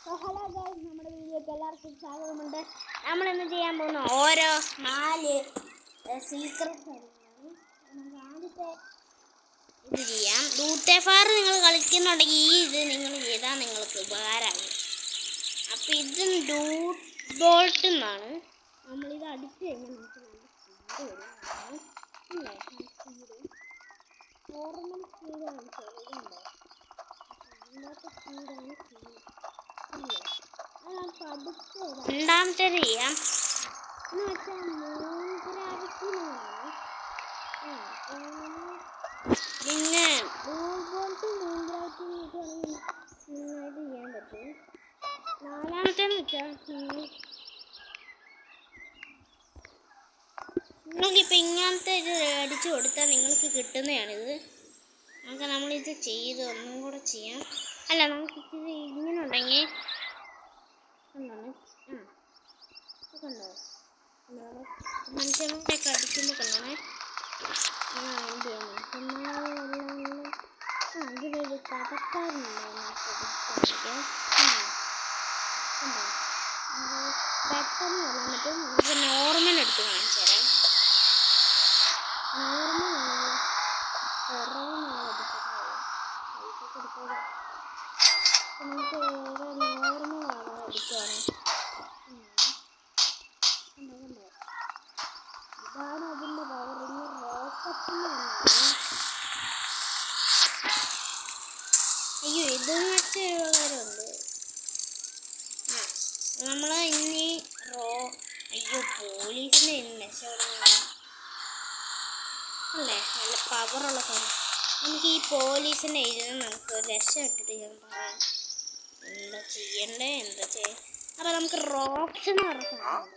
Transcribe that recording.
Hello guys, നമ്മുടെ വീഡിയോക്ക് എല്ലാവർക്കും സ്വാഗതമുണ്ട്. നമ്മളിന്ന് ചെയ്യാൻ പോകുന്ന ഓരോ 4 സീക്രട്സ് നമുക്ക് ആദ്യത്തെ ഇത് ചെയ്യാം. ലൂട്ടേഫാർ നിങ്ങൾ കളിക്കുന്നുണ്ടെങ്കിൽ ഈ ഇത് നിങ്ങൾ ചെയ്താൽ നിങ്ങൾക്ക് ഉപകാരമാകും. അപ്പോൾ ഇത് ഡൂട്ട് ബോൾട്ട് എന്നാണ്. നമ്മളിത് അടിച്ചു കഴിഞ്ഞാൽ നമുക്ക് നല്ല സ്പീഡ് വരും. ഇല്ലേ, സ്പീഡ് നോർമൽ സ്പീഡാണ് ചെറുതുണ്ടോ, ഇല്ലാത്ത സ്പീഡാണ് സ്പീഡ്. രണ്ടാമത്തെ ചെയ്യാം എന്ന് വെച്ചാൽ പിന്നെ നന്നായിട്ട് ചെയ്യാൻ പറ്റും. നാലാമത്തേന്ന് വെച്ചാൽ നിങ്ങൾക്കിപ്പോൾ ഇങ്ങനത്തെ ഇത് അടിച്ചു കൊടുത്താൽ നിങ്ങൾക്ക് കിട്ടുന്നതാണിത്. നമ്മളിത് ചെയ്ത് ഒന്നും കൂടെ ചെയ്യാം. അല്ല, നമുക്കിത് ഇങ്ങനെ ഉണ്ടെങ്കിൽ എന്താണ് കണ്ടോ, മനുഷ്യന്മാരൊക്കെ അടിക്കുമ്പോൾ കണ്ടോണേ. എന്ത് ചെയ്യണം, ഇതിലൊരു കഥക്കാരുണ്ടായിരുന്നു. പെട്ടെന്ന് വരാൻ പറ്റും. നമുക്ക് നോർമൽ എടുത്ത് കാണിച്ചു തരാം. നോർമൽ കുറേ നമുക്ക് നോർമലാണ് അടിക്കുകയാണ്. ഇതാണ് അതിൻ്റെ പവർ. ഇനി റോക്കറ്റിന് അയ്യോ, ഇതെന്ന് വെച്ചൊരു ഉപകാരമുണ്ട്. നമ്മൾ ഇനി അയ്യോ പോലീസിനെ രക്ഷപ്പെടുന്ന അല്ലേ, നല്ല പവറുള്ള സാധനം. നമുക്ക് ഈ പോലീസിനെ എഴുതുന്നത് നമുക്ക് രക്ഷപ്പെട്ടിട്ട് ഞാൻ പറയാം എന്താ ചെയ്യണ്ടേ, എന്താ ചെയ്യാം. അപ്പം നമുക്ക് റോക്സ് എന്ന് പറഞ്ഞ സാധനമുണ്ട്.